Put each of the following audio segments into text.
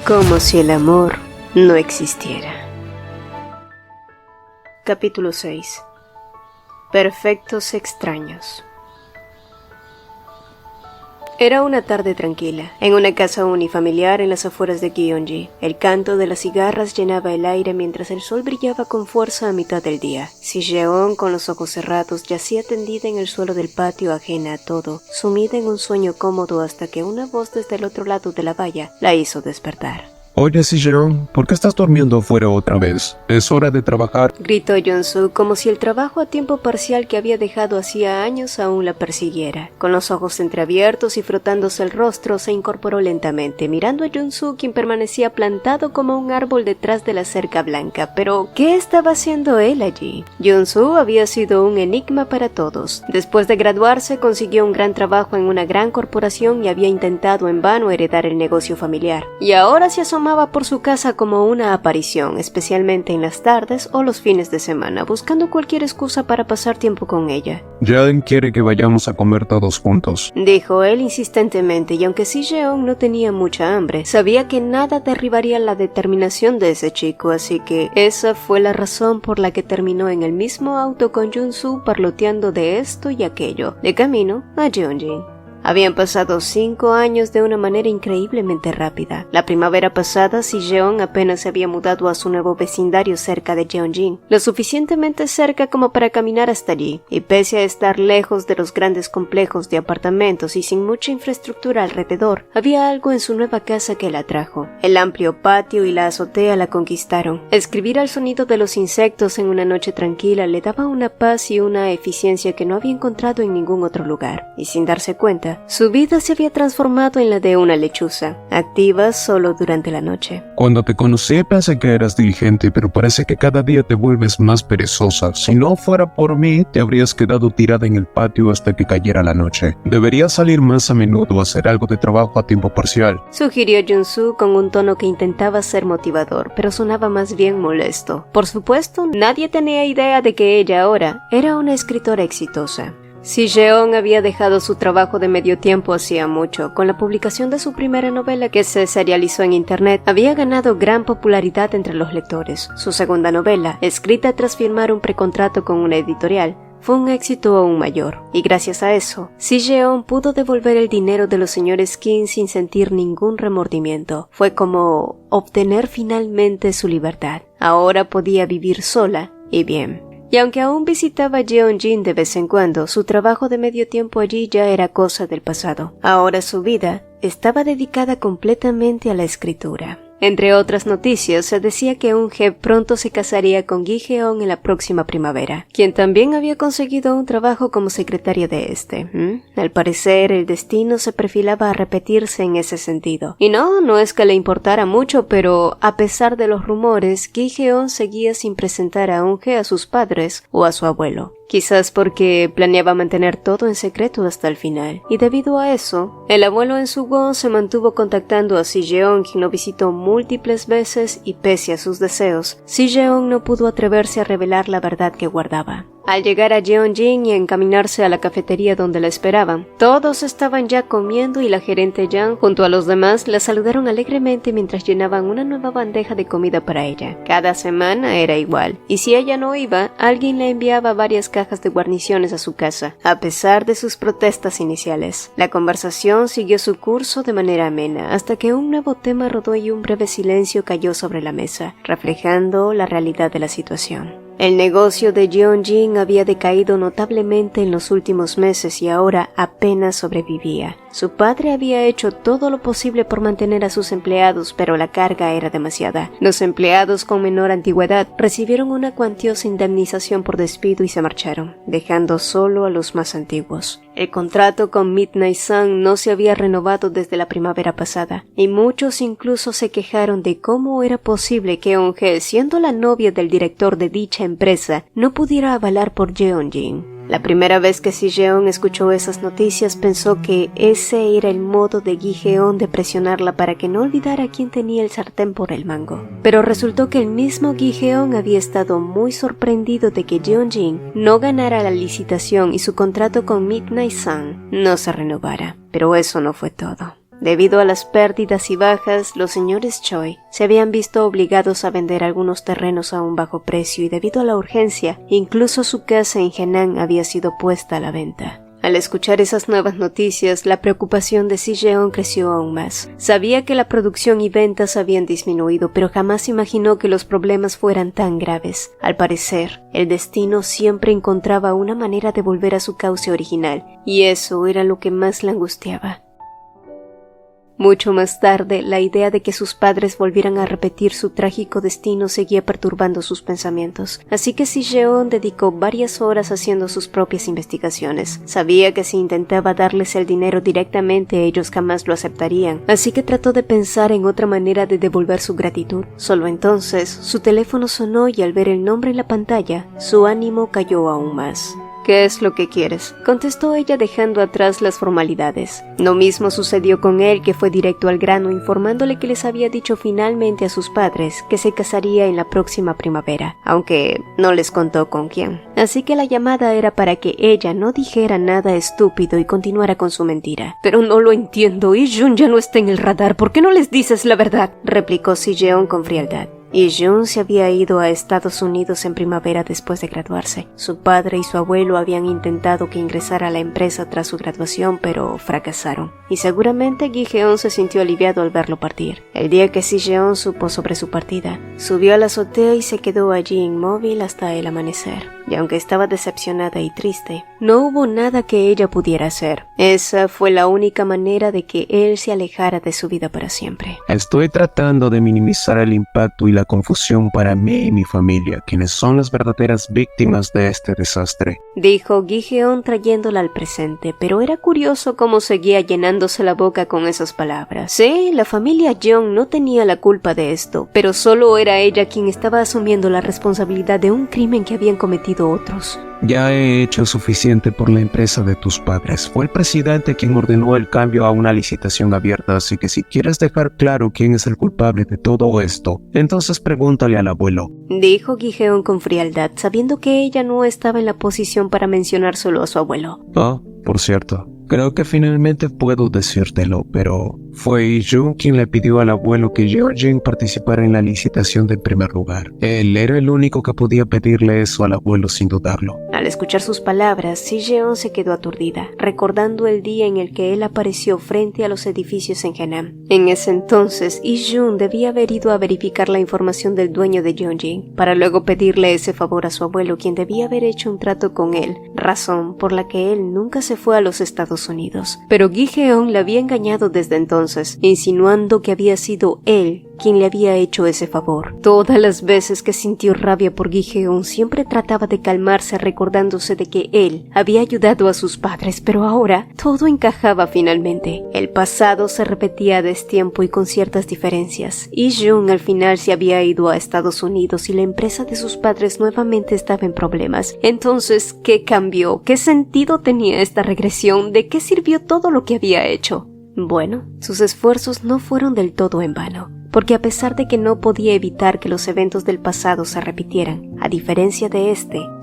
Como si el amor no existiera. Capítulo 6. Perfectos extraños. Era una tarde tranquila, en una casa unifamiliar en las afueras de Gyeonggi. El canto de las cigarras llenaba el aire mientras el sol brillaba con fuerza a mitad del día. Si-jeon, con los ojos cerrados, yacía tendida en el suelo del patio ajena a todo, sumida en un sueño cómodo hasta que una voz desde el otro lado de la valla la hizo despertar. Oye, Si-jeon, ¿por qué estás durmiendo afuera otra vez? Es hora de trabajar. Gritó Jong-soo, como si el trabajo a tiempo parcial que había dejado hacía años aún la persiguiera. Con los ojos entreabiertos y frotándose el rostro, se incorporó lentamente, mirando a Jong-soo, quien permanecía plantado como un árbol detrás de la cerca blanca. Pero, ¿qué estaba haciendo él allí? Jong-soo había sido un enigma para todos. Después de graduarse, consiguió un gran trabajo en una gran corporación y había intentado en vano heredar el negocio familiar. Y ahora se asomaba por su casa como una aparición, especialmente en las tardes o los fines de semana, buscando cualquier excusa para pasar tiempo con ella. Jaden quiere que vayamos a comer todos juntos, dijo él insistentemente, y aunque Si-jeon no tenía mucha hambre, sabía que nada derribaría la determinación de ese chico, así que esa fue la razón por la que terminó en el mismo auto con Jong-soo parloteando de esto y aquello, de camino a Gyeonggi. Habían pasado 5 años de una manera increíblemente rápida. La primavera pasada, Si-jeon apenas se había mudado a su nuevo vecindario cerca de Gyeonggi, lo suficientemente cerca como para caminar hasta allí, y pese a estar lejos de los grandes complejos de apartamentos y sin mucha infraestructura alrededor, había algo en su nueva casa que la atrajo. El amplio patio y la azotea la conquistaron. Escribir al sonido de los insectos en una noche tranquila le daba una paz y una eficiencia que no había encontrado en ningún otro lugar, y sin darse cuenta, su vida se había transformado en la de una lechuza, activa solo durante la noche. Cuando te conocí pensé que eras diligente, pero parece que cada día te vuelves más perezosa. Si no fuera por mí, te habrías quedado tirada en el patio hasta que cayera la noche. Deberías salir más a menudo a hacer algo de trabajo a tiempo parcial, sugirió Jong-soo con un tono que intentaba ser motivador, pero sonaba más bien molesto. Por supuesto, nadie tenía idea de que ella ahora era una escritora exitosa. Si-jeon había dejado su trabajo de medio tiempo hacía mucho. Con la publicación de su primera novela, que se serializó en internet, había ganado gran popularidad entre los lectores. Su segunda novela, escrita tras firmar un precontrato con una editorial, fue un éxito aún mayor, y gracias a eso, Si-jeon pudo devolver el dinero de los señores Kim sin sentir ningún remordimiento. Fue como obtener finalmente su libertad. Ahora podía vivir sola y bien. Y aunque aún visitaba Gyeonggi de vez en cuando, su trabajo de medio tiempo allí ya era cosa del pasado. Ahora su vida estaba dedicada completamente a la escritura. Entre otras noticias, se decía que Eun-hye pronto se casaría con Gi-jeon en la próxima primavera, quien también había conseguido un trabajo como secretaria de este. Al parecer, el destino se perfilaba a repetirse en ese sentido. Y no es que le importara mucho, pero a pesar de los rumores, Gi-jeon seguía sin presentar a Eun-hye a sus padres o a su abuelo. Quizás porque planeaba mantener todo en secreto hasta el final, y debido a eso, el abuelo en Suwon se mantuvo contactando a Si-jeon, quien lo visitó múltiples veces, y pese a sus deseos, Si-jeon no pudo atreverse a revelar la verdad que guardaba. Al llegar a Gyeonggi y encaminarse a la cafetería donde la esperaban, todos estaban ya comiendo y la gerente Yang, junto a los demás, la saludaron alegremente mientras llenaban una nueva bandeja de comida para ella. Cada semana era igual, y si ella no iba, alguien le enviaba varias cajas de guarniciones a su casa, a pesar de sus protestas iniciales. La conversación siguió su curso de manera amena, hasta que un nuevo tema rodó y un breve silencio cayó sobre la mesa, reflejando la realidad de la situación. El negocio de Gyeonggi había decaído notablemente en los últimos meses y ahora apenas sobrevivía. Su padre había hecho todo lo posible por mantener a sus empleados, pero la carga era demasiada. Los empleados con menor antigüedad recibieron una cuantiosa indemnización por despido y se marcharon, dejando solo a los más antiguos. El contrato con Midnight Sun no se había renovado desde la primavera pasada, y muchos incluso se quejaron de cómo era posible que Eun-hye, siendo la novia del director de dicha empresa, no pudiera avalar por Gyeonggi. La primera vez que Si-jeon escuchó esas noticias pensó que ese era el modo de Gi-jeon de presionarla para que no olvidara quién tenía el sartén por el mango. Pero resultó que el mismo Gi-jeon había estado muy sorprendido de que Gyeonggi no ganara la licitación y su contrato con Midnight Sun no se renovara. Pero eso no fue todo. Debido a las pérdidas y bajas, los señores Choi se habían visto obligados a vender algunos terrenos a un bajo precio y debido a la urgencia, incluso su casa en Henan había sido puesta a la venta. Al escuchar esas nuevas noticias, la preocupación de Si Jeon creció aún más. Sabía que la producción y ventas habían disminuido, pero jamás imaginó que los problemas fueran tan graves. Al parecer, el destino siempre encontraba una manera de volver a su cauce original, y eso era lo que más la angustiaba. Mucho más tarde, la idea de que sus padres volvieran a repetir su trágico destino seguía perturbando sus pensamientos, así que Si Jeon dedicó varias horas haciendo sus propias investigaciones. Sabía que si intentaba darles el dinero directamente, ellos jamás lo aceptarían, así que trató de pensar en otra manera de devolver su gratitud. Solo entonces, su teléfono sonó y al ver el nombre en la pantalla, su ánimo cayó aún más. «¿Qué es lo que quieres?», contestó ella dejando atrás las formalidades. Lo mismo sucedió con él, que fue directo al grano informándole que les había dicho finalmente a sus padres que se casaría en la próxima primavera, aunque no les contó con quién. Así que la llamada era para que ella no dijera nada estúpido y continuara con su mentira. «Pero no lo entiendo, Ijun ya no está en el radar, ¿por qué no les dices la verdad?», replicó Si Jeon con frialdad. Ijun se había ido a Estados Unidos en primavera después de graduarse. Su padre y su abuelo habían intentado que ingresara a la empresa tras su graduación, pero fracasaron. Y seguramente Gi-Jeon se sintió aliviado al verlo partir. El día que Si-Jeon supo sobre su partida, subió a la azotea y se quedó allí inmóvil hasta el amanecer. Y aunque estaba decepcionada y triste, no hubo nada que ella pudiera hacer. Esa fue la única manera de que él se alejara de su vida para siempre. Estoy tratando de minimizar el impacto y la confusión para mí y mi familia, quienes son las verdaderas víctimas de este desastre, dijo Gi-Jeon trayéndola al presente, pero era curioso cómo seguía llenándose la boca con esas palabras. Sí, la familia Jeon no tenía la culpa de esto, pero solo era ella quien estaba asumiendo la responsabilidad de un crimen que habían cometido otros. Ya he hecho suficiente por la empresa de tus padres. Fue el presidente quien ordenó el cambio a una licitación abierta, así que si quieres dejar claro quién es el culpable de todo esto, entonces pregúntale al abuelo, dijo Gi-Jeon con frialdad, sabiendo que ella no estaba en la posición para mencionárselo a su abuelo. Por cierto, creo que finalmente puedo decírtelo, pero fue Ijun quien le pidió al abuelo que Yeonjin participara en la licitación de primer lugar. Él era el único que podía pedirle eso al abuelo sin dudarlo. Al escuchar sus palabras, Si-Jeon se quedó aturdida, recordando el día en el que él apareció frente a los edificios en Henan. En ese entonces, Ijun debía haber ido a verificar la información del dueño de Yeonjin, para luego pedirle ese favor a su abuelo, quien debía haber hecho un trato con él, razón por la que él nunca se fue a los Estados Unidos. Pero Gi-Jeon la había engañado desde entonces, insinuando que había sido él quien le había hecho ese favor. Todas las veces que sintió rabia por Gi-Jeon, siempre trataba de calmarse recordándose de que él había ayudado a sus padres, pero ahora todo encajaba finalmente. El pasado se repetía a destiempo y con ciertas diferencias. Ijun al final se había ido a Estados Unidos y la empresa de sus padres nuevamente estaba en problemas. Entonces, ¿qué cambió? ¿Qué sentido tenía esta regresión? ¿De qué sirvió todo lo que había hecho? Bueno, sus esfuerzos no fueron del todo en vano, porque a pesar de que no podía evitar que los eventos del pasado se repitieran, a diferencia de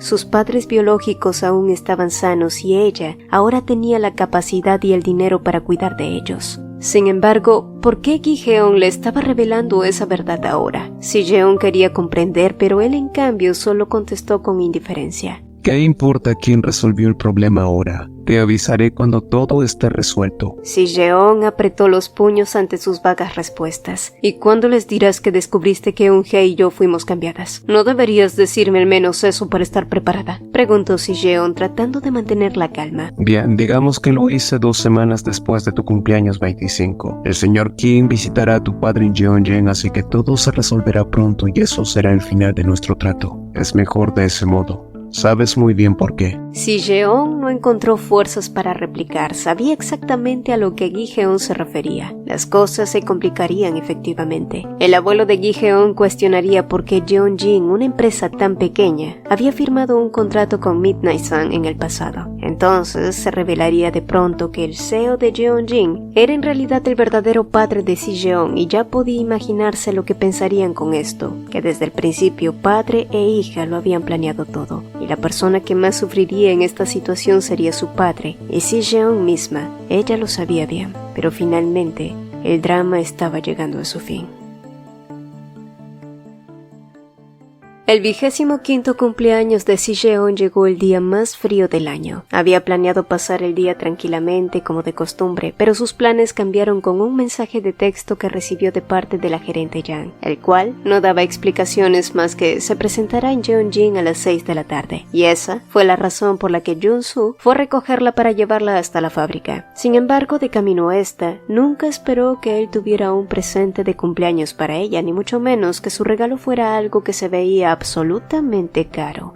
sus padres biológicos aún estaban sanos y ella ahora tenía la capacidad y el dinero para cuidar de ellos. Sin embargo, ¿por qué Gi-Jeon le estaba revelando esa verdad ahora? Si-Jeon quería comprender, pero él en cambio solo contestó con indiferencia. ¿Qué importa quién resolvió el problema ahora? Te avisaré cuando todo esté resuelto. Si-Jeon apretó los puños ante sus vagas respuestas. ¿Y cuándo les dirás que descubriste que Eun-hye y yo fuimos cambiadas? ¿No deberías decirme al menos eso para estar preparada?, preguntó Si-Jeon tratando de mantener la calma. Bien, digamos que lo hice 2 semanas después de tu cumpleaños 25. El señor Kim visitará a tu padre en Yeonjin, así que todo se resolverá pronto y eso será el final de nuestro trato. Es mejor de ese modo. Sabes muy bien por qué. Si-Jeon no encontró fuerzas para replicar. Sabía exactamente a lo que Gi-Jeon se refería. Las cosas se complicarían efectivamente. El abuelo de Gi-Jeon cuestionaría por qué Yeonjin, una empresa tan pequeña, había firmado un contrato con Midnight Sun en el pasado. Entonces se revelaría de pronto que el CEO de Yeonjin era en realidad el verdadero padre de Si-Jeon, y ya podía imaginarse lo que pensarían con esto, que desde el principio padre e hija lo habían planeado todo. Y la persona que más sufriría en esta situación sería su padre, y Si-Jeon misma. Ella lo sabía bien, pero finalmente el drama estaba llegando a su fin. El 25º cumpleaños de Si-jeon llegó el día más frío del año. Había planeado pasar el día tranquilamente como de costumbre, pero sus planes cambiaron con un mensaje de texto que recibió de parte de la gerente Yang, el cual no daba explicaciones más que se presentará en Jeonjin a las 6 de la tarde, y esa fue la razón por la que Jun-soo fue a recogerla para llevarla hasta la fábrica. Sin embargo, de camino a esta, nunca esperó que él tuviera un presente de cumpleaños para ella, ni mucho menos que su regalo fuera algo que se veía absolutamente caro.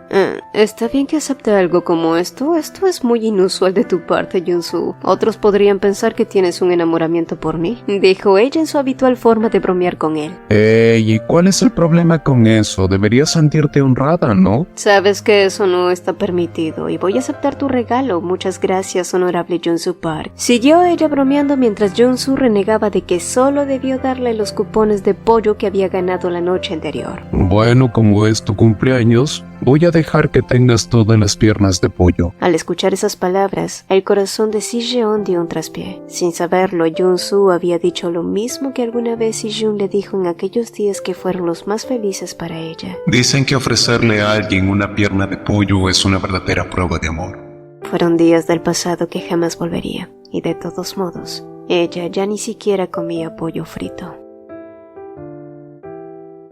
Está bien que acepte algo como esto es muy inusual de tu parte, Jun-soo. Otros podrían pensar que tienes un enamoramiento por mí, dijo ella en su habitual forma de bromear con él. ¿Y cuál es el problema con eso? Deberías sentirte honrada, ¿no? Sabes que eso no está permitido y voy a aceptar tu regalo. Muchas gracias, honorable Jun-soo Park. Siguió ella bromeando mientras Jun-soo renegaba de que solo debió darle los cupones de pollo que había ganado la noche anterior. Bueno, como es tu cumpleaños, voy a dejar que tengas todas las piernas de pollo. Al escuchar esas palabras, el corazón de Si-jeon dio un traspié. Sin saberlo, Jun-soo había dicho lo mismo que alguna vez Si-jun le dijo en aquellos días que fueron los más felices para ella. Dicen que ofrecerle a alguien una pierna de pollo es una verdadera prueba de amor. Fueron días del pasado que jamás volvería, y de todos modos, ella ya ni siquiera comía pollo frito.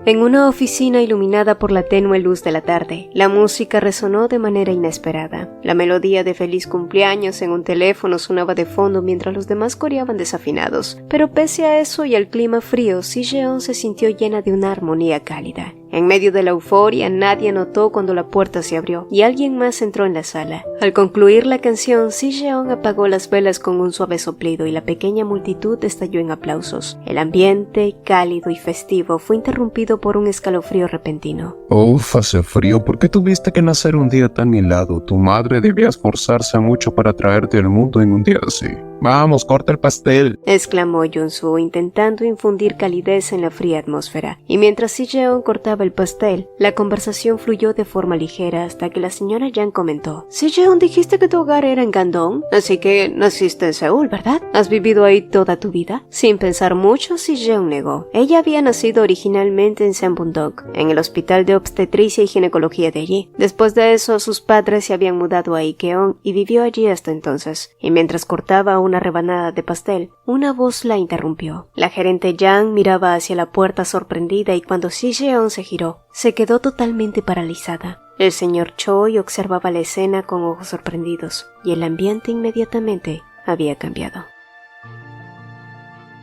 En una oficina iluminada por la tenue luz de la tarde, la música resonó de manera inesperada. La melodía de feliz cumpleaños en un teléfono sonaba de fondo mientras los demás coreaban desafinados. Pero pese a eso y al clima frío, Si-jeon se sintió llena de una armonía cálida. En medio de la euforia, nadie notó cuando la puerta se abrió y alguien más entró en la sala. Al concluir la canción, Si-jeon apagó las velas con un suave soplido y la pequeña multitud estalló en aplausos. El ambiente, cálido y festivo, fue interrumpido por un escalofrío repentino. Uf, hace frío. ¿Por qué tuviste que nacer un día tan helado? Tu madre debía esforzarse mucho para traerte al mundo en un día así. Vamos, corta el pastel, exclamó Jun-soo, intentando infundir calidez en la fría atmósfera. Y mientras Si-jeon cortaba el pastel, la conversación fluyó de forma ligera hasta que la señora Yang comentó: Si-jeon, dijiste que tu hogar era en Gandong, así que naciste en Seúl, ¿verdad? ¿Has vivido ahí toda tu vida? Sin pensar mucho, Si-jeon negó. Ella había nacido originalmente en Sanbundok, en el hospital de obstetricia y ginecología de allí. Después de eso, sus padres se habían mudado a Ikeon y vivió allí hasta entonces. Y mientras cortaba una rebanada de pastel, una voz la interrumpió. La gerente Yang miraba hacia la puerta sorprendida y cuando Si-jeon se giró, se quedó totalmente paralizada. El señor Choi observaba la escena con ojos sorprendidos y el ambiente inmediatamente había cambiado.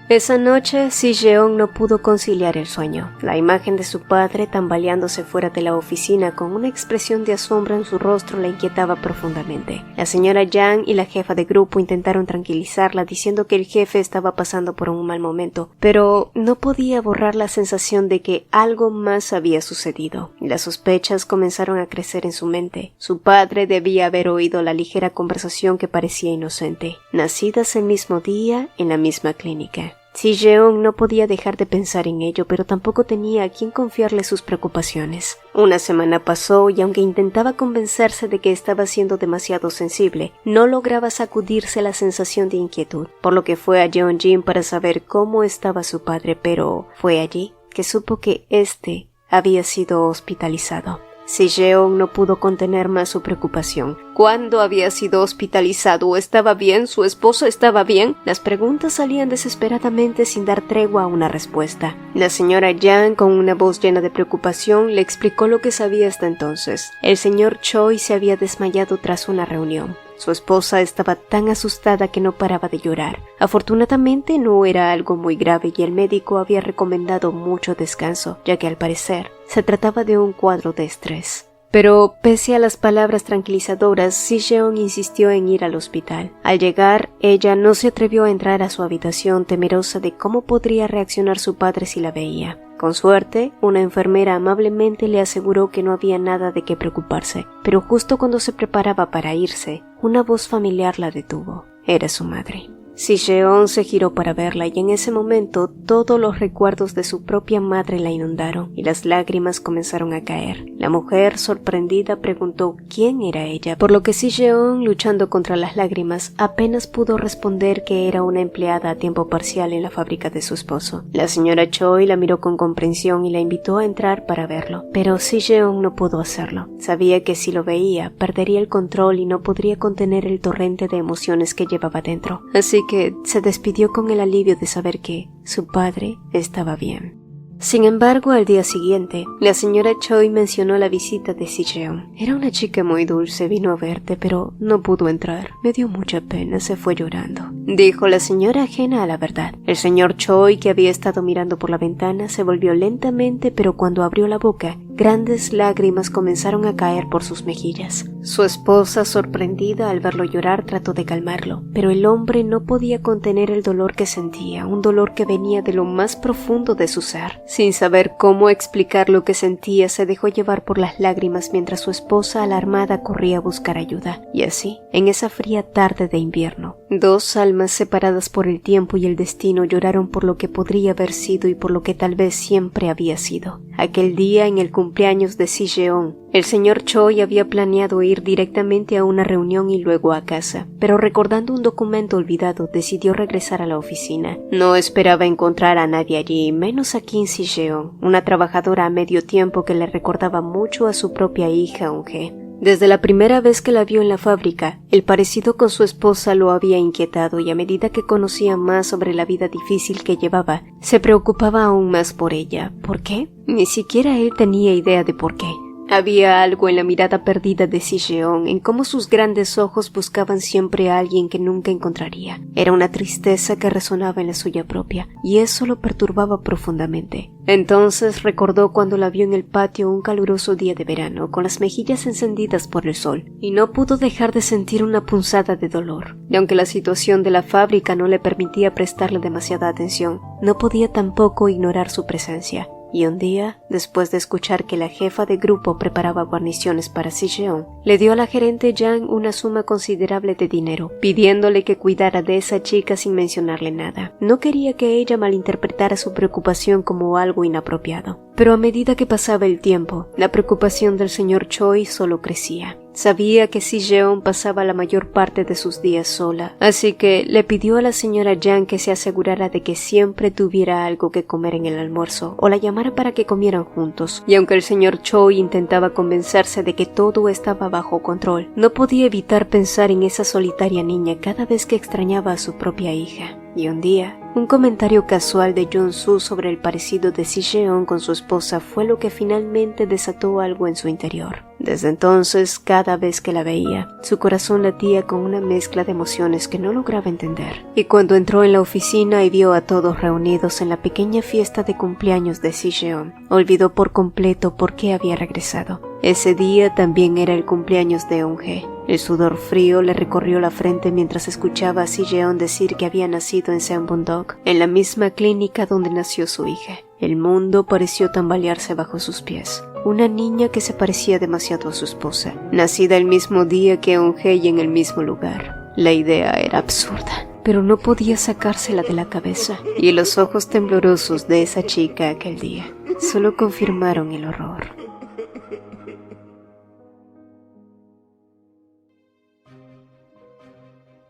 Esa noche, Si-jeon no pudo conciliar el sueño. La imagen de su padre tambaleándose fuera de la oficina con una expresión de asombro en su rostro la inquietaba profundamente. La señora Yang y la jefa de grupo intentaron tranquilizarla diciendo que el jefe estaba pasando por un mal momento, pero no podía borrar la sensación de que algo más había sucedido. Las sospechas comenzaron a crecer en su mente. Su padre debía haber oído la ligera conversación que parecía inocente. Nacidas el mismo día, en la misma clínica. Si-jeon no podía dejar de pensar en ello, pero tampoco tenía a quien confiarle sus preocupaciones. Una semana pasó y aunque intentaba convencerse de que estaba siendo demasiado sensible, no lograba sacudirse la sensación de inquietud, por lo que fue a Jeonjin para saber cómo estaba su padre, pero fue allí que supo que éste había sido hospitalizado. Si-jeon no pudo contener más su preocupación. ¿Cuándo había sido hospitalizado? ¿Estaba bien? ¿Su esposo estaba bien? Las preguntas salían desesperadamente sin dar tregua a una respuesta. La señora Yang, con una voz llena de preocupación, le explicó lo que sabía hasta entonces. El señor Choi se había desmayado tras una reunión. Su esposa estaba tan asustada que no paraba de llorar. Afortunadamente no era algo muy grave y el médico había recomendado mucho descanso, ya que al parecer se trataba de un cuadro de estrés. Pero pese a las palabras tranquilizadoras, Si-jeon insistió en ir al hospital. Al llegar, ella no se atrevió a entrar a su habitación, temerosa de cómo podría reaccionar su padre si la veía. Con suerte, una enfermera amablemente le aseguró que no había nada de qué preocuparse, pero justo cuando se preparaba para irse, una voz familiar la detuvo. Era su madre. Si Jeon se giró para verla y en ese momento todos los recuerdos de su propia madre la inundaron y las lágrimas comenzaron a caer. La mujer, sorprendida, preguntó quién era ella, por lo que Si Jeon, luchando contra las lágrimas, apenas pudo responder que era una empleada a tiempo parcial en la fábrica de su esposo. La señora Choi la miró con comprensión y la invitó a entrar para verlo, pero Si Jeon no pudo hacerlo. Sabía que si lo veía, perdería el control y no podría contener el torrente de emociones que llevaba dentro. Así que se despidió con el alivio de saber que su padre estaba bien. Sin embargo, al día siguiente, la señora Choi mencionó la visita de Si Jeon. Era una chica muy dulce, vino a verte, pero no pudo entrar. Me dio mucha pena, se fue llorando, dijo la señora ajena a la verdad. El señor Choi, que había estado mirando por la ventana, se volvió lentamente, pero cuando abrió la boca, grandes lágrimas comenzaron a caer por sus mejillas. Su esposa, sorprendida al verlo llorar, trató de calmarlo, pero el hombre no podía contener el dolor que sentía, un dolor que venía de lo más profundo de su ser. Sin saber cómo explicar lo que sentía, se dejó llevar por las lágrimas mientras su esposa, alarmada, corría a buscar ayuda. Y así, en esa fría tarde de invierno, dos almas separadas por el tiempo y el destino lloraron por lo que podría haber sido y por lo que tal vez siempre había sido. Aquel día, en el cumpleaños de Si Jeon, el señor Choi había planeado ir directamente a una reunión y luego a casa, pero recordando un documento olvidado, decidió regresar a la oficina. No esperaba encontrar a nadie allí, menos a Kim Si Jeon, una trabajadora a medio tiempo que le recordaba mucho a su propia hija Eun-hye. Desde la primera vez que la vio en la fábrica, el parecido con su esposa lo había inquietado y a medida que conocía más sobre la vida difícil que llevaba, se preocupaba aún más por ella. ¿Por qué? Ni siquiera él tenía idea de por qué. Había algo en la mirada perdida de Si Jeon, en cómo sus grandes ojos buscaban siempre a alguien que nunca encontraría. Era una tristeza que resonaba en la suya propia, y eso lo perturbaba profundamente. Entonces recordó cuando la vio en el patio un caluroso día de verano, con las mejillas encendidas por el sol, y no pudo dejar de sentir una punzada de dolor. Y aunque la situación de la fábrica no le permitía prestarle demasiada atención, no podía tampoco ignorar su presencia. Y un día, después de escuchar que la jefa de grupo preparaba guarniciones para Si Jeon, le dio a la gerente Yang una suma considerable de dinero, pidiéndole que cuidara de esa chica sin mencionarle nada. No quería que ella malinterpretara su preocupación como algo inapropiado. Pero a medida que pasaba el tiempo, la preocupación del señor Choi solo crecía. Sabía que Si Jeon pasaba la mayor parte de sus días sola, así que le pidió a la señora Yang que se asegurara de que siempre tuviera algo que comer en el almuerzo, o la llamara para que comieran juntos. Y aunque el señor Choi intentaba convencerse de que todo estaba bajo control, no podía evitar pensar en esa solitaria niña cada vez que extrañaba a su propia hija. Y un día, un comentario casual de Jung-soo sobre el parecido de Si Jeon con su esposa fue lo que finalmente desató algo en su interior. Desde entonces, cada vez que la veía, su corazón latía con una mezcla de emociones que no lograba entender. Y cuando entró en la oficina y vio a todos reunidos en la pequeña fiesta de cumpleaños de Si Jeon, olvidó por completo por qué había regresado. Ese día también era el cumpleaños de Eun-hye. El sudor frío le recorrió la frente mientras escuchaba a Si Jeon decir que había nacido en Seonbundok, en la misma clínica donde nació su hija. El mundo pareció tambalearse bajo sus pies. Una niña que se parecía demasiado a su esposa, nacida el mismo día que Eun-hye y en el mismo lugar. La idea era absurda, pero no podía sacársela de la cabeza, y los ojos temblorosos de esa chica aquel día solo confirmaron el horror.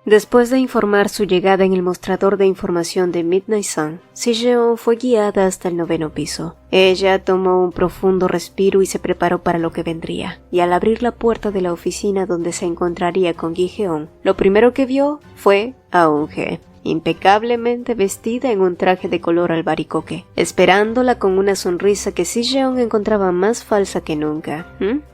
Después de informar su llegada en el mostrador de información de Midnight Sun, Si Jeon fue guiada hasta el 9º piso. Ella tomó un profundo respiro y se preparó para lo que vendría, y al abrir la puerta de la oficina donde se encontraría con Gi-Jeon, lo primero que vio fue a Eun-hye, impecablemente vestida en un traje de color albaricoque, esperándola con una sonrisa que Si Jeon encontraba más falsa que nunca.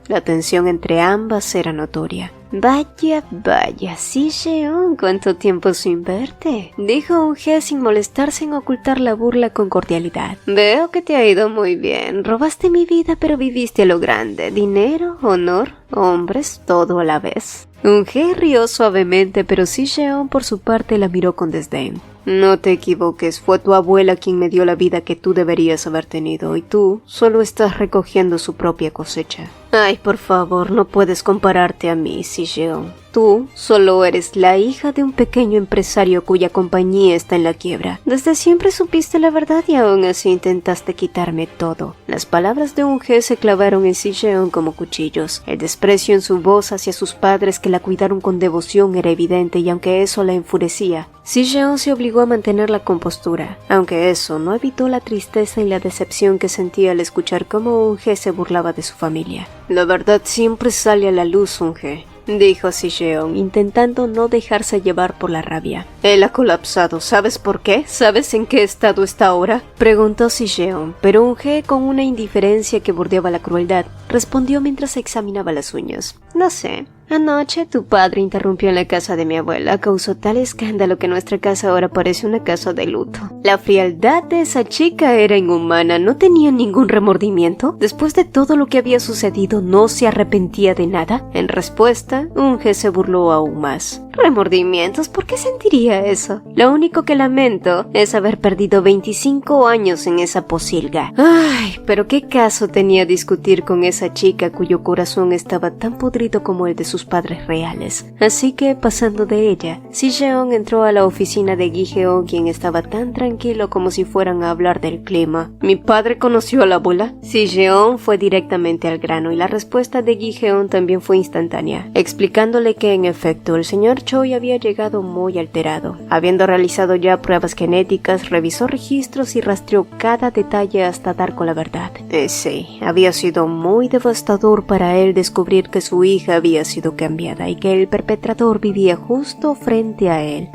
La tensión entre ambas era notoria. Vaya, vaya, Si Jeon, ¿cuánto tiempo sin verte?, dijo Eun-hye sin molestarse en ocultar la burla con cordialidad. Veo que te ha ido muy bien. Robaste mi vida, pero viviste a lo grande. Dinero, honor, hombres, todo a la vez. Eun-hye rió suavemente, pero Si Jeon por su parte la miró con desdén. No te equivoques, fue tu abuela quien me dio la vida que tú deberías haber tenido, y tú solo estás recogiendo su propia cosecha. Ay, por favor, no puedes compararte a mí, Si-jeon. Tú solo eres la hija de un pequeño empresario cuya compañía está en la quiebra. Desde siempre supiste la verdad y aún así intentaste quitarme todo. Las palabras de Eun-hye se clavaron en Si-jeon como cuchillos. El desprecio en su voz hacia sus padres que la cuidaron con devoción era evidente y aunque eso la enfurecía, Si-jeon se obligó a mantener la compostura, aunque eso no evitó la tristeza y la decepción que sentía al escuchar cómo Eun-hye se burlaba de su familia. La verdad siempre sale a la luz, Eun-hye, dijo Si-jeon, intentando no dejarse llevar por la rabia. Él ha colapsado, ¿sabes por qué? ¿Sabes en qué estado está ahora? Preguntó Si-jeon, pero Eun-hye, con una indiferencia que bordeaba la crueldad, respondió mientras examinaba las uñas. No sé. Anoche tu padre interrumpió en la casa de mi abuela, causó tal escándalo que nuestra casa ahora parece una casa de luto. La frialdad de esa chica era inhumana, no tenía ningún remordimiento. Después de todo lo que había sucedido, no se arrepentía de nada. En respuesta, Eun-hye se burló aún más. ¿Remordimientos? ¿Por qué sentiría eso? Lo único que lamento es haber perdido 25 años en esa posilga. Ay, pero qué caso tenía discutir con esa chica cuyo corazón estaba tan podrido como el de sus padres reales. Así que, pasando de ella, Si-jeon entró a la oficina de Gi-jeon, quien estaba tan tranquilo como si fueran a hablar del clima. ¿Mi padre conoció a la abuela? Si-jeon fue directamente al grano y la respuesta de Gi-jeon también fue instantánea, explicándole que en efecto el señor Choi había llegado muy alterado. Habiendo realizado ya pruebas genéticas, revisó registros y rastreó cada detalle hasta dar con la verdad. Sí, había sido muy devastador para él descubrir que su hija había sido cambiada y que el perpetrador vivía justo frente a él.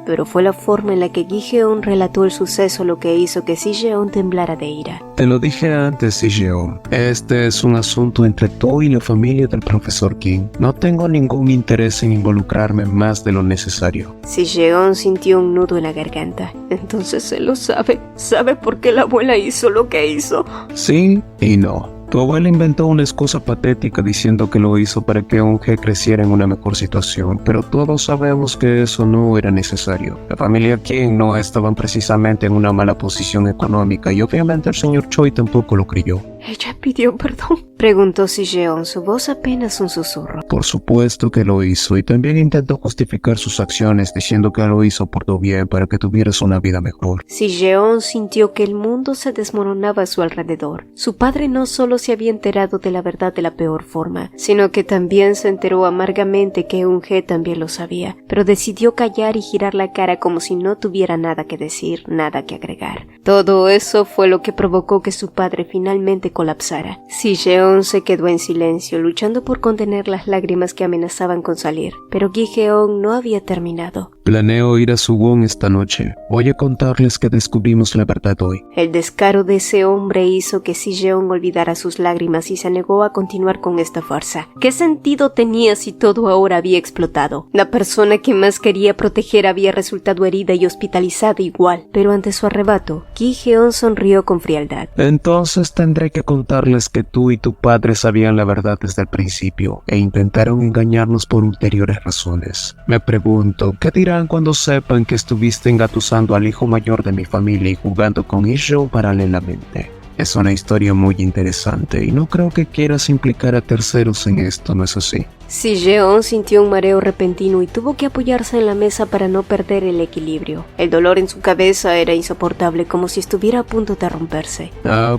Pero fue la forma en la que Gi-jeon relató el suceso lo que hizo que Si-jeon temblara de ira. Te lo dije antes, Si-jeon. Este es un asunto entre tú y la familia del profesor Kim. No tengo ningún interés en involucrarme más de lo necesario. Si-jeon sintió un nudo en la garganta. Entonces él lo sabe. ¿Sabe por qué la abuela hizo lo que hizo? Sí y no. Tu abuela inventó una excusa patética diciendo que lo hizo para que Eun-hye creciera en una mejor situación, pero todos sabemos que eso no era necesario. La familia Kim no estaban precisamente en una mala posición económica y obviamente el señor Choi tampoco lo creyó. ¿Ella pidió perdón? Preguntó Si-jeon, su voz apenas un susurro. Por supuesto que lo hizo y también intentó justificar sus acciones diciendo que lo hizo por tu bien para que tuvieras una vida mejor. Si-jeon sintió que el mundo se desmoronaba a su alrededor. Su padre no solo se había enterado de la verdad de la peor forma, sino que también se enteró amargamente que Eun-hye también lo sabía, pero decidió callar y girar la cara como si no tuviera nada que decir, nada que agregar. Todo eso fue lo que provocó que su padre finalmente colapsara. Si-jeon se quedó en silencio, luchando por contener las lágrimas que amenazaban con salir, pero Gi-jeon no había terminado. Planeo ir a Suwon esta noche. Voy a contarles que descubrimos la verdad hoy. El descaro de ese hombre hizo que Si-jeon olvidara sus lágrimas y se negó a continuar con esta farsa. ¿Qué sentido tenía si todo ahora había explotado? La persona que más quería proteger había resultado herida y hospitalizada igual, pero ante su arrebato, Gi-jeon sonrió con frialdad. Entonces tendré que contarles que tú y tu padre sabían la verdad desde el principio e intentaron engañarnos por ulteriores razones. Me pregunto, ¿qué dirán cuando sepan que estuviste engatusando al hijo mayor de mi familia y jugando con Isho paralelamente? Es una historia muy interesante y no creo que quieras implicar a terceros en esto, ¿no es así? Si-jeon sintió un mareo repentino y tuvo que apoyarse en la mesa para no perder el equilibrio. El dolor en su cabeza era insoportable, como si estuviera a punto de romperse.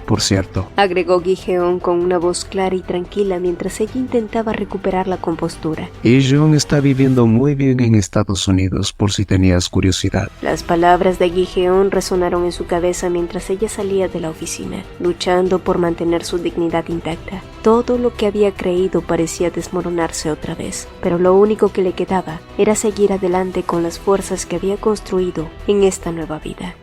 Por cierto, agregó Gi-jeon con una voz clara y tranquila mientras ella intentaba recuperar la compostura. Gi-jeon está viviendo muy bien en Estados Unidos, por si tenías curiosidad. Las palabras de Gi-jeon resonaron en su cabeza mientras ella salía de la oficina, luchando por mantener su dignidad intacta. Todo lo que había creído parecía desmoronarse otra vez, pero lo único que le quedaba era seguir adelante con las fuerzas que había construido en esta nueva vida.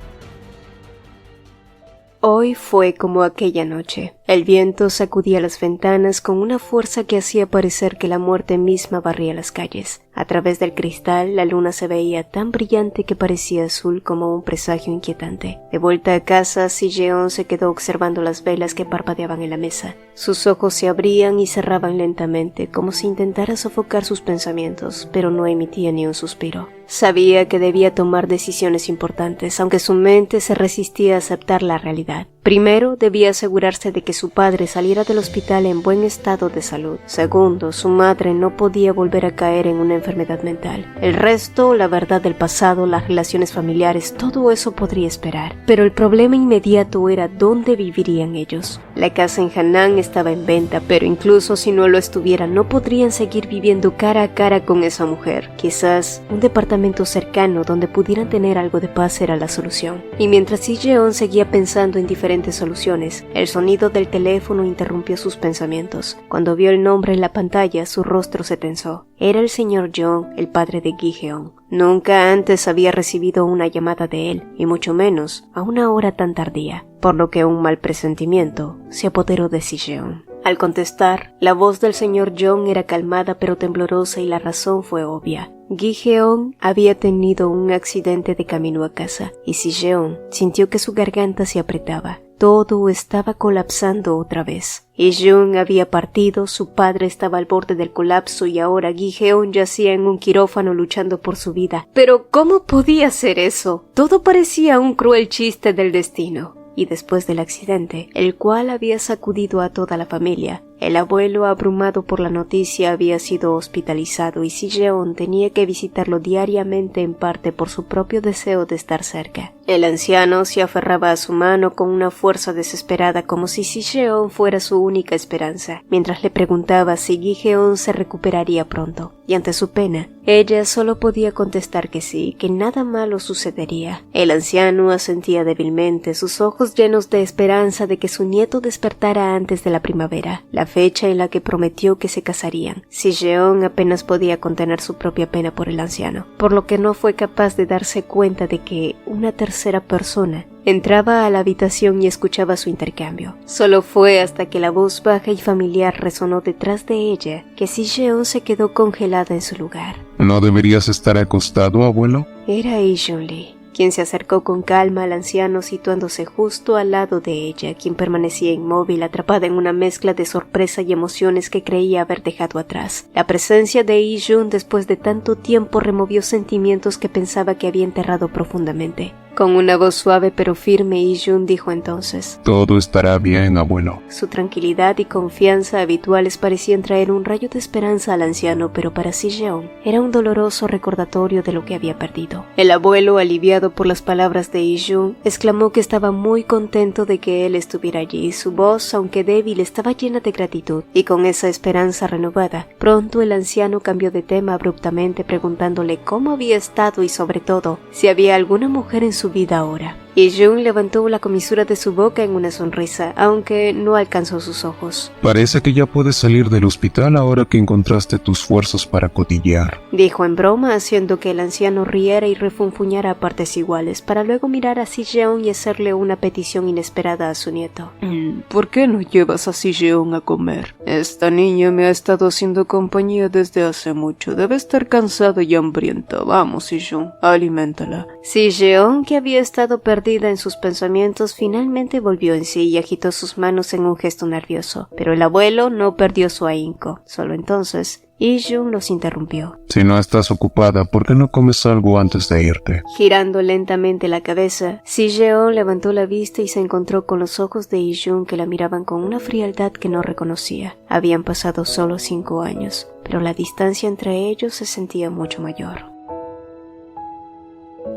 Hoy fue como aquella noche. El viento sacudía las ventanas con una fuerza que hacía parecer que la muerte misma barría las calles. A través del cristal, la luna se veía tan brillante que parecía azul como un presagio inquietante. De vuelta a casa, Si-jeon se quedó observando las velas que parpadeaban en la mesa. Sus ojos se abrían y cerraban lentamente, como si intentara sofocar sus pensamientos, pero no emitía ni un suspiro. Sabía que debía tomar decisiones importantes, aunque su mente se resistía a aceptar la realidad. Primero, debía asegurarse de que su padre saliera del hospital en buen estado de salud. Segundo, su madre no podía volver a caer en una enfermedad mental. El resto, la verdad del pasado, las relaciones familiares, todo eso podría esperar. Pero el problema inmediato era dónde vivirían ellos. La casa en Hanang estaba en venta, pero incluso si no lo estuviera, no podrían seguir viviendo cara a cara con esa mujer. Quizás un departamento cercano donde pudieran tener algo de paz era la solución. Y mientras Si-jeon seguía pensando en diferentes soluciones, el sonido del teléfono interrumpió sus pensamientos. Cuando vio el nombre en la pantalla, su rostro se tensó. Era el señor Jong, el padre de Gi-jeon. Nunca antes había recibido una llamada de él, y mucho menos a una hora tan tardía, por lo que un mal presentimiento se apoderó de Si-jeon. Al contestar, la voz del señor Jong era calmada pero temblorosa y la razón fue obvia. Gi-jeon había tenido un accidente de camino a casa y Si-jeon sintió que su garganta se apretaba. Todo estaba colapsando otra vez. I-jun había partido, su padre estaba al borde del colapso y ahora Gi-jeon yacía en un quirófano luchando por su vida. Pero ¿cómo podía ser eso? Todo parecía un cruel chiste del destino. Y después del accidente, el cual había sacudido a toda la familia, el abuelo, abrumado por la noticia, había sido hospitalizado y Si-jeon tenía que visitarlo diariamente, en parte por su propio deseo de estar cerca. El anciano se aferraba a su mano con una fuerza desesperada, como si Si-jeon fuera su única esperanza, mientras le preguntaba si Gi-jeon se recuperaría pronto. Y ante su pena, ella solo podía contestar que sí, que nada malo sucedería. El anciano asentía débilmente, sus ojos llenos de esperanza de que su nieto despertara antes de la primavera, la fecha en la que prometió que se casarían. Si-jeon apenas podía contener su propia pena por el anciano, por lo que no fue capaz de darse cuenta de que una tercera persona entraba a la habitación y escuchaba su intercambio. Solo fue hasta que la voz baja y familiar resonó detrás de ella que Si-jeon se quedó congelada en su lugar. ¿No deberías estar acostado, abuelo? Era I-jun Lee, quien se acercó con calma al anciano situándose justo al lado de ella, quien permanecía inmóvil, atrapada en una mezcla de sorpresa y emociones que creía haber dejado atrás. La presencia de I-jun después de tanto tiempo removió sentimientos que pensaba que había enterrado profundamente. Con una voz suave pero firme, I-jun dijo entonces: Todo estará bien, abuelo. Su tranquilidad y confianza habituales parecían traer un rayo de esperanza al anciano, pero para Si-jeon era un doloroso recordatorio de lo que había perdido. El abuelo, aliviado por las palabras de I-jun, exclamó que estaba muy contento de que él estuviera allí. Su voz, aunque débil, estaba llena de gratitud, y con esa esperanza renovada, pronto el anciano cambió de tema abruptamente, preguntándole cómo había estado y, sobre todo, si había alguna mujer en su vida ahora. I-jun levantó la comisura de su boca en una sonrisa, aunque no alcanzó sus ojos. Parece que ya puedes salir del hospital ahora que encontraste tus fuerzas para cotillear, dijo en broma, haciendo que el anciano riera y refunfuñara a partes iguales, para luego mirar a Si-jeon y hacerle una petición inesperada a su nieto. ¿Por qué no llevas a Si-jeon a comer? Esta niña me ha estado haciendo compañía desde hace mucho. Debe estar cansada y hambrienta. Vamos, Si-jeon, aliméntala. Si-jeon, que había estado perdida en sus pensamientos, finalmente volvió en sí y agitó sus manos en un gesto nervioso. Pero el abuelo no perdió su ahínco. Solo entonces I-jun los interrumpió. Si no estás ocupada, ¿por qué no comes algo antes de irte? Girando lentamente la cabeza, Si-jeon levantó la vista y se encontró con los ojos de I-jun, que la miraban con una frialdad que no reconocía. Habían pasado solo 5 años, pero la distancia entre ellos se sentía mucho mayor.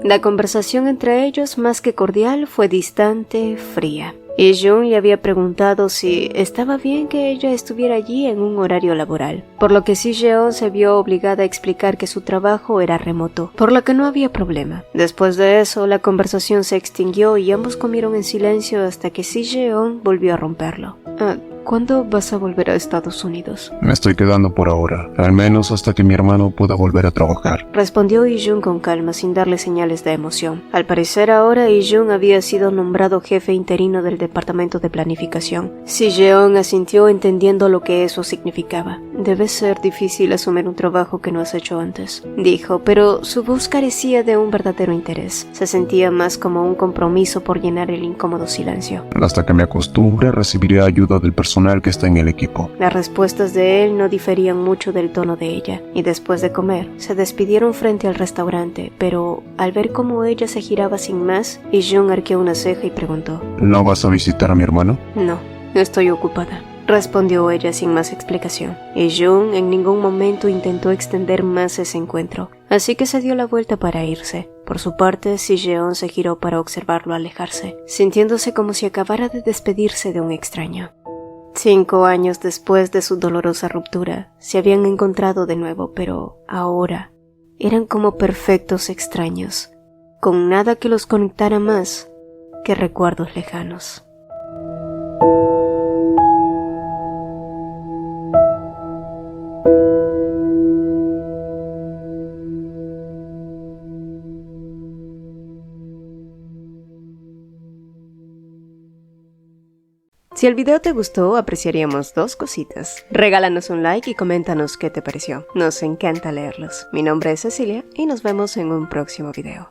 La conversación entre ellos, más que cordial, fue distante, fría. I-jun le había preguntado si estaba bien que ella estuviera allí en un horario laboral, por lo que Si-jeon se vio obligada a explicar que su trabajo era remoto, por lo que no había problema. Después de eso, la conversación se extinguió y ambos comieron en silencio hasta que Si-jeon volvió a romperlo. ¿Cuándo vas a volver a Estados Unidos? Me estoy quedando por ahora, al menos hasta que mi hermano pueda volver a trabajar, respondió I-jun con calma, sin darle señales de emoción. Al parecer ahora I-jun había sido nombrado jefe interino del departamento de planificación. Si-jeon asintió, entendiendo lo que eso significaba. Debe ser difícil asumir un trabajo que no has hecho antes, dijo, pero su voz carecía de un verdadero interés. Se sentía más como un compromiso por llenar el incómodo silencio. Hasta que me acostumbre, recibiré ayuda del personal personal que está en el equipo. Las respuestas de él no diferían mucho del tono de ella, y después de comer, se despidieron frente al restaurante, pero al ver cómo ella se giraba sin más, Jung arqueó una ceja y preguntó: ¿No vas a visitar a mi hermano? No, estoy ocupada, respondió ella sin más explicación, y Jung en ningún momento intentó extender más ese encuentro, así que se dio la vuelta para irse. Por su parte, Si-jeon se giró para observarlo alejarse, sintiéndose como si acabara de despedirse de un extraño. 5 años después de su dolorosa ruptura, se habían encontrado de nuevo, pero ahora eran como perfectos extraños, con nada que los conectara más que recuerdos lejanos. Si el video te gustó, apreciaríamos 2 cositas. Regálanos un like y coméntanos qué te pareció. Nos encanta leerlos. Mi nombre es Cecilia y nos vemos en un próximo video.